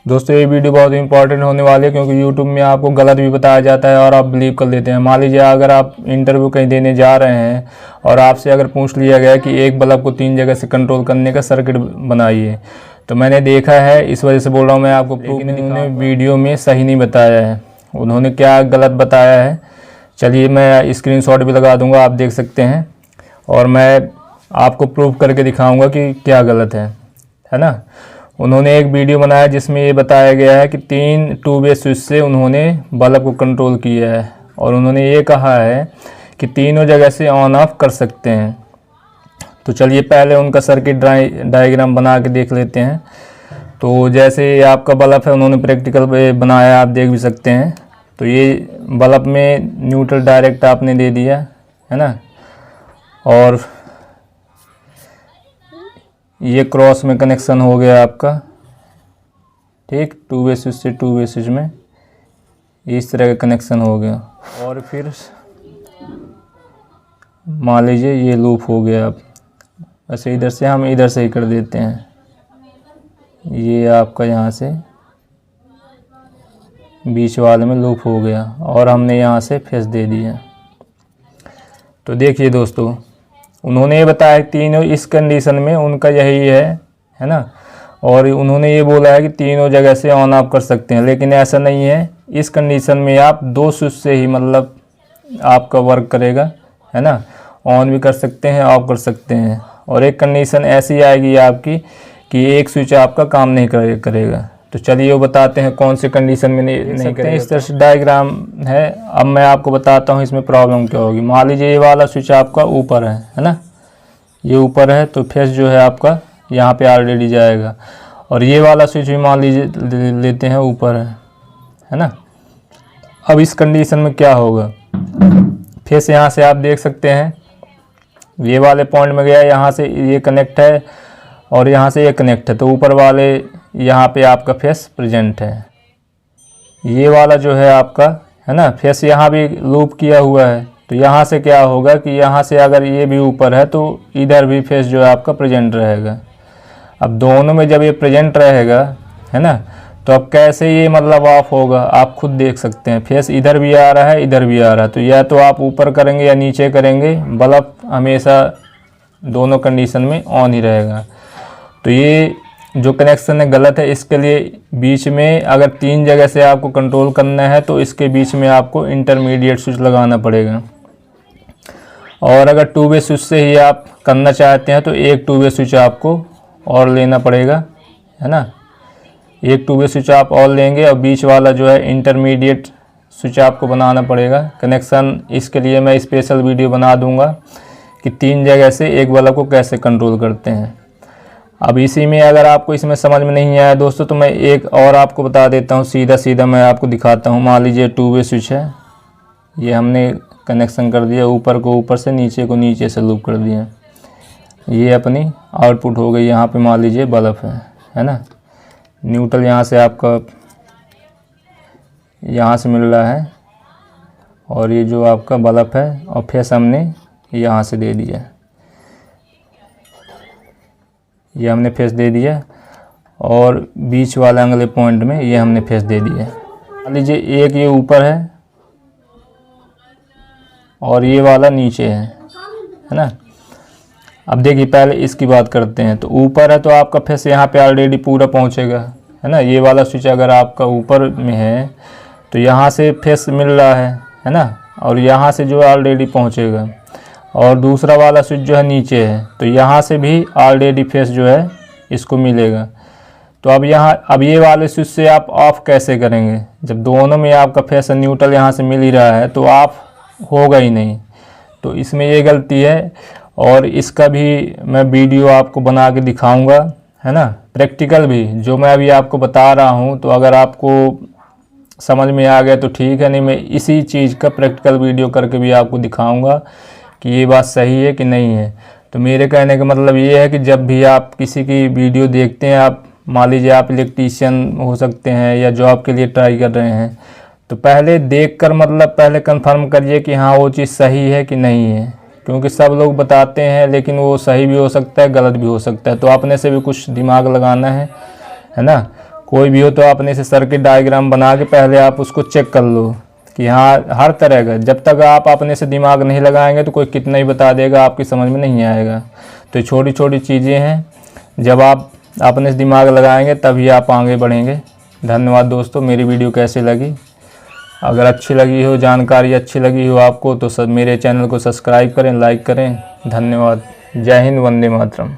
दोस्तों ये वीडियो बहुत इंपॉर्टेंट होने वाली है क्योंकि यूट्यूब में आपको गलत भी बताया जाता है और आप बिलीव कर लेते हैं। मान लीजिए अगर आप इंटरव्यू कहीं देने जा रहे हैं और आपसे अगर पूछ लिया गया कि एक बल्ब को 3 जगह से कंट्रोल करने का सर्किट बनाइए, तो मैंने देखा है, इस वजह से बोल रहा हूँ मैं आपको प्रूफ। उन्होंने वीडियो में सही नहीं बताया है, उन्होंने क्या गलत बताया है, चलिए मैं स्क्रीनशॉट भी लगा दूँगा, आप देख सकते हैं और मैं आपको प्रूफ करके दिखाऊँगा कि क्या गलत है ना। उन्होंने एक वीडियो बनाया जिसमें ये बताया गया है कि 3 2 वे स्विच से उन्होंने बल्ब को कंट्रोल किया है और उन्होंने ये कहा है कि तीनों जगह से ऑन ऑफ कर सकते हैं। तो चलिए पहले उनका सर्किट डायग्राम बना के देख लेते हैं। तो जैसे ये आपका बल्ब है, उन्होंने प्रैक्टिकल बनाया, आप देख भी सकते हैं। तो ये बल्ब में न्यूट्रल डायरेक्ट आपने दे दिया है ना, और ये क्रॉस में कनेक्शन हो गया आपका, ठीक, 2 वे स्विच से 2 वे स्विच में इस तरह का कनेक्शन हो गया। और फिर मान लीजिए ये लूप हो गया। अब ऐसे इधर से हम इधर से ही कर देते हैं, ये आपका यहाँ से बीच वाले में लूप हो गया और हमने यहाँ से फेस दे दिया। तो देखिए दोस्तों, उन्होंने ये बताया कि तीनों इस कंडीशन में उनका यही है ना, और उन्होंने ये बोला है कि तीनों जगह से ऑन ऑफ कर सकते हैं, लेकिन ऐसा नहीं है। इस कंडीशन में आप 2 स्विच से ही मतलब आपका वर्क करेगा, है ना, ऑन भी कर सकते हैं, ऑफ कर सकते हैं। और एक कंडीशन ऐसी आएगी आपकी कि एक स्विच आपका काम नहीं करेगा। तो चलिए वो बताते हैं कौन से कंडीशन में नहीं करेगा। इस तरह से डायग्राम है। अब मैं आपको बताता हूँ इसमें प्रॉब्लम क्या होगी। मान लीजिए ये वाला स्विच आपका ऊपर है ना, ये ऊपर है, तो फेस जो है आपका यहाँ पे ऑलरेडी जाएगा। और ये वाला स्विच भी मान लीजिए लेते हैं ऊपर है ना। अब इस कंडीशन में क्या होगा, फेस यहाँ से आप देख सकते हैं ये वाले पॉइंट में गया, यहाँ से ये कनेक्ट है और यहाँ से ये कनेक्ट है, तो ऊपर वाले यहाँ पे आपका फेस प्रेजेंट है। ये वाला जो है आपका है ना, फेस यहाँ भी लूप किया हुआ है। तो यहाँ से क्या होगा कि यहाँ से अगर ये भी ऊपर है तो इधर भी फेस जो है आपका प्रेजेंट रहेगा। अब दोनों में जब ये प्रेजेंट रहेगा है ना, तो अब कैसे ये मतलब ऑफ होगा आप खुद देख सकते हैं। फेस इधर भी आ रहा है, इधर भी आ रहा है, तो या तो आप ऊपर करेंगे या नीचे करेंगे, बल्ब हमेशा दोनों कंडीशन में ऑन ही रहेगा। तो ये जो कनेक्शन है गलत है। इसके लिए बीच में अगर 3 जगह से आपको कंट्रोल करना है तो इसके बीच में आपको इंटरमीडिएट स्विच लगाना पड़ेगा। और अगर 2 वे स्विच से ही आप करना चाहते हैं तो एक 2 वे स्विच आपको और लेना पड़ेगा, है ना। एक 2 वे स्विच आप और लेंगे और बीच वाला जो है इंटरमीडिएट स्विच आपको बनाना पड़ेगा कनेक्शन। इसके लिए मैं स्पेशल वीडियो बना दूंगा कि 3 जगह से एक बल्ब को कैसे कंट्रोल करते हैं। अब इसी में अगर आपको इसमें समझ में नहीं आया दोस्तों, तो मैं एक और आपको बता देता हूँ, सीधा मैं आपको दिखाता हूँ। मान लीजिए 2 वे स्विच है, ये हमने कनेक्शन कर दिया, ऊपर को ऊपर से, नीचे को नीचे से लूप कर दिया। ये अपनी आउटपुट हो गई। यहाँ पे मान लीजिए बल्ब है ना, न्यूट्रल यहाँ से आपका यहाँ से मिल रहा है और ये जो आपका बल्ब है, और फेस हमने यहाँ से दे दिया, ये हमने फेस दे दिया, और बीच वाले अगले पॉइंट में ये हमने फेस दे दिया। मान लीजिए एक ये ऊपर है और ये वाला नीचे है ना। अब देखिए पहले इसकी बात करते हैं। तो ऊपर है तो आपका फेस यहाँ पे ऑलरेडी पूरा पहुँचेगा, है ना। ये वाला स्विच अगर आपका ऊपर में है तो यहाँ से फेस मिल रहा है ना, और यहाँ से जो ऑलरेडी पहुँचेगा। और दूसरा वाला स्विच जो है नीचे है, तो यहाँ से भी ऑलरेडी फेस जो है इसको मिलेगा। तो अब ये वाले स्विच से आप ऑफ कैसे करेंगे, जब दोनों में आपका फेस न्यूट्रल यहाँ से मिल ही रहा है तो ऑफ होगा ही नहीं। तो इसमें ये गलती है, और इसका भी मैं वीडियो आपको बना के दिखाऊंगा, है ना, प्रैक्टिकल भी, जो मैं अभी आपको बता रहा हूँ। तो अगर आपको समझ में आ गया तो ठीक है, नहीं मैं इसी चीज़ का प्रैक्टिकल वीडियो करके भी आपको दिखाऊंगा कि ये बात सही है कि नहीं है। तो मेरे कहने का मतलब ये है कि जब भी आप किसी की वीडियो देखते हैं, आप मान लीजिए आप इलेक्ट्रीशियन हो सकते हैं या जॉब के लिए ट्राई कर रहे हैं, तो पहले देखकर मतलब पहले कंफर्म करिए कि हाँ वो चीज़ सही है कि नहीं है। क्योंकि सब लोग बताते हैं लेकिन वो सही भी हो सकता है, गलत भी हो सकता है। तो अपने से भी कुछ दिमाग लगाना है ना। कोई भी हो तो अपने से सर्किट डायग्राम बना के पहले आप उसको चेक कर लो कि हाँ हर तरह का, जब तक आप अपने से दिमाग नहीं लगाएंगे तो कोई कितना ही बता देगा आपकी समझ में नहीं आएगा। तो छोटी छोटी चीज़ें हैं, जब आप अपने से दिमाग लगाएंगे तभी आप आगे बढ़ेंगे। धन्यवाद दोस्तों। मेरी वीडियो कैसी लगी? अगर अच्छी लगी हो, जानकारी अच्छी लगी हो आपको, तो सब मेरे चैनल को सब्सक्राइब करें, लाइक करें। धन्यवाद। जय हिंद, वंदे मातरम।